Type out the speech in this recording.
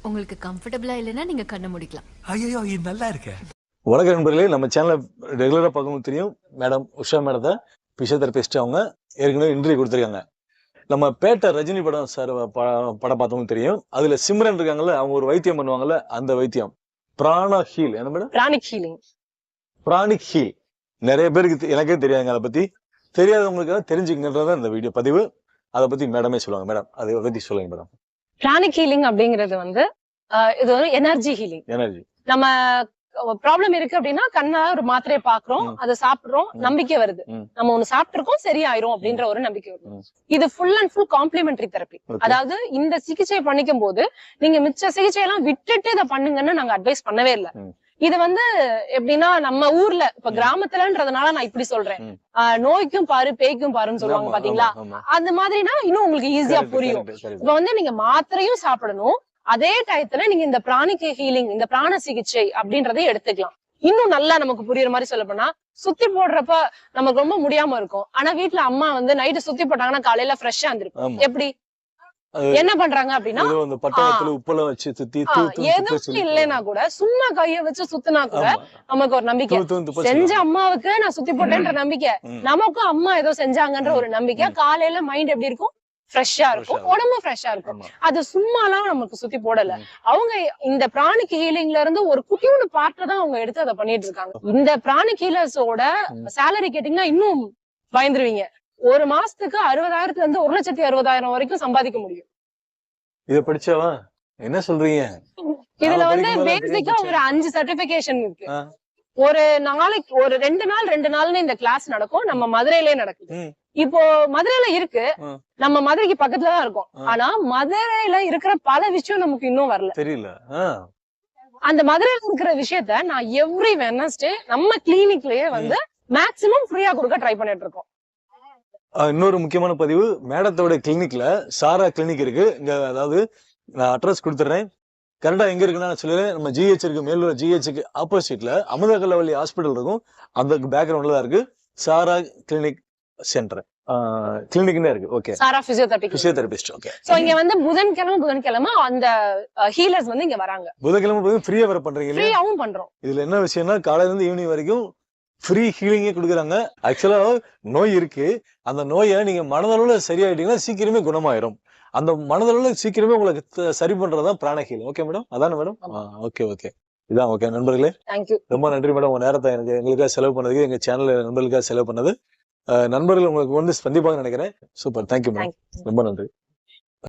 உங்களுக்கு கம்ஃபர்டபிளா இல்லைன்னா நீங்க கண்ண முடிக்கலாம். ஐயோ இது நல்லா இருக்கு. வணக்க நண்பர்களே, நம்ம சேனலை ரெகுலராக பார்க்கவும் தெரியும். மேடம் உஷா மேடத்தை பிசியோதெரபிஸ்ட் அவங்க ஏற்கனவே இன்டர்வியூ கொடுத்துருக்காங்க. நம்ம பேட்டை ரஜினி படம் சார் படம் பார்த்தவங்க தெரியும். அதுல சிம்ரன் இருக்காங்கல்ல, அவங்க ஒரு வைத்தியம் பண்ணுவாங்கல்ல, அந்த வைத்தியம் பிராண ஹீல். என்ன madam? Pranic healing. Pranic heal நிறைய பேருக்கு எனக்கே தெரியாதுங்க. அதை பத்தி தெரியாதவங்களுக்கு தெரிஞ்சுக்கின்றத இந்த வீடியோ பதிவு. அதை பத்தி மேடமே சொல்லுவாங்க. மேடம் அதை பத்தி சொல்லுங்க மேடம். பிராணிக் ஹீலிங் அப்படிங்கிறது வந்து இது ஒரு எனர்ஜி ஹீலிங். எனர்ஜி. நம்ம ப்ராப்ளம் இருக்கு அப்படின்னா கண்ணா ஒரு மாத்திரையை பாக்குறோம், அதை சாப்பிடுறோம், நம்பிக்கை வருது, நம்ம ஒண்ணு சாப்பிட்டிருக்கோம் சரியாயிரும் அப்படின்ற ஒரு நம்பிக்கை வருது. இது full and full complementary therapy. அதாவது இந்த சிகிச்சை பண்ணிக்கும் போது நீங்க மிச்ச சிகிச்சை எல்லாம் விட்டுட்டு இதை பண்ணுங்கன்னு நாங்க அட்வைஸ் பண்ணவே இல்லை. இது வந்து எப்படின்னா நம்ம ஊர்ல இப்ப கிராமத்துலன்றதுனால நான் இப்படி சொல்றேன். நோய்க்கும் பாரு பேய்க்கும் பாருன்னு சொல்லுவாங்க பாத்தீங்களா, அந்த மாதிரினா இன்னும் உங்களுக்கு ஈஸியா புரியும். இப்ப வந்து நீங்க மாத்திரையும் சாப்பிடணும், அதே டயத்துல நீங்க இந்த பிராணிக் ஹீலிங், இந்த பிராண சிகிச்சை அப்படின்றதை எடுத்துக்கலாம். இன்னும் நல்லா நமக்கு புரியுற மாதிரி சொல்ல போனா, சுத்தி போடுறப்ப நமக்கு ரொம்ப முடியாம இருக்கும். ஆனா வீட்டுல அம்மா வந்து நைட்டு சுத்தி போட்டாங்கன்னா காலையில ஃப்ரெஷ்ஷா இருந்திருக்கும். எப்படி என்ன பண்றாங்க அப்படின்னா, எதுவும் இல்லைன்னா கூட சும்மா கைய வச்சு சுத்தினா கூட நமக்கு ஒரு நம்பிக்கை. செஞ்ச அம்மாவுக்கு நான் சுத்தி போட்டேன்ற நம்பிக்கை, நமக்கும் அம்மா ஏதோ செஞ்சாங்கன்ற ஒரு நம்பிக்கை. காலையில மைண்ட் எப்படி இருக்கும்? ஃப்ரெஷ்ஷா இருக்கும், உடம்பும் ஃப்ரெஷ்ஷா இருக்கும். அது சும்மாலாம் நமக்கு சுத்தி போடல. அவங்க இந்த பிராணிக் ஹீலிங்ல இருந்து ஒரு குட்டியோட பார்ட்ட தான் அவங்க எடுத்து அதை பண்ணிட்டு இருக்காங்க. இந்த பிராணிக் ஹீலர்ஸோட சேலரி கேட்டீங்கன்னா இன்னும் பயந்துருவீங்க. ஒரு மாசத்துக்கு 60,000 இருந்து 1,60,000 வரைக்கும் சம்பாதிக்க முடியும். இத படிச்சவா என்ன சொல்றீங்க? இதுல வந்து பேசிக்கா ஒரு 5 சர்டிபிகேஷன் இருக்கு. ஒரு நாளைக்கு ஒரு 2 நாள்னு இந்த கிளாஸ் நடக்கும். நம்ம மதுரையிலே நடக்குது. இப்போ மதுரையில இருக்கு, நம்ம மதுரைக்கு பக்கத்துல தான் இருக்கோம். ஆனா மதுரையில இருக்கிற பல விஷயம் நமக்கு இன்னும் வரல, தெரியல. அந்த மதுரையில இருக்கிற விஷயத்த நான் எவ்ரி வெட்னஸ்டே நம்ம கிளினிக்லயே வந்து மேக்ஸிமம் ஃப்ரீயா கொடுக்க ட்ரை பண்ணிட்டு இருக்கோம். இன்னொரு முக்கியமான பதிவு, மேடத்தோட கிளினிக்ல சாரா கிளினிக் இருக்கு இங்க. அதாவது நான் அட்ரஸ் கொடுத்துறேன். கரெக்டா எங்க இருக்குன்னா நான் சொல்லுறேன். நம்ம ஜிஹெச் இருக்கு, மேலூர் ஜிஹெச்சுக்கு ஆப்போசிட்ல அமிர்தகல்லவல்லி ஹாஸ்பிட்டல் இருக்கும். அந்த பேக்ரவுண்ட்ல தான் இருக்கு சாரா கிளினிக் சென்டர். கிளினிக்னே இருக்கு. Okay, Sara physiotherapist. Okay. So இங்க வந்து புதன்கிழமை அந்த ஹீலர்ஸ் வந்து இங்க வராங்க. புதன்கிழமை ஃப்ரீயா வர பண்றீங்க? ஃப்ரீயாவும் பண்றோம். இதுல என்ன விஷயம்னா, காலையில இருந்து ஈவினிங் வரைக்கும் ஃப்ரீ ஹீலிங்கே கொடுக்குறாங்க. ஆக்சுவலா நோய் இருக்கு, அந்த நோயை நீங்க மனதளவுல சரியாயிட்டீங்கன்னா சீக்கிரமே குணமாயிரும். அந்த மனதளவுல சீக்கிரமே உங்களுக்கு சரி பண்றதுதான் பிராண ஹீலிங். ஓகே மேடம், அதான மேடம்? ஓகே ஓகே, இதான். ஓகே நண்பர்களே, ரொம்ப நன்றி மேடம். உங்க நேரத்தை எங்களுக்காக செலவு பண்ணதுக்கு, எங்க சேனல் நண்பர்களுக்காக செலவு பண்ணது. நண்பர்கள் உங்களுக்கு வந்து ஸ்பந்திப்பாங்க நினைக்கிறேன். சூப்பர், தேங்க்யூ மேடம், ரொம்ப நன்றி.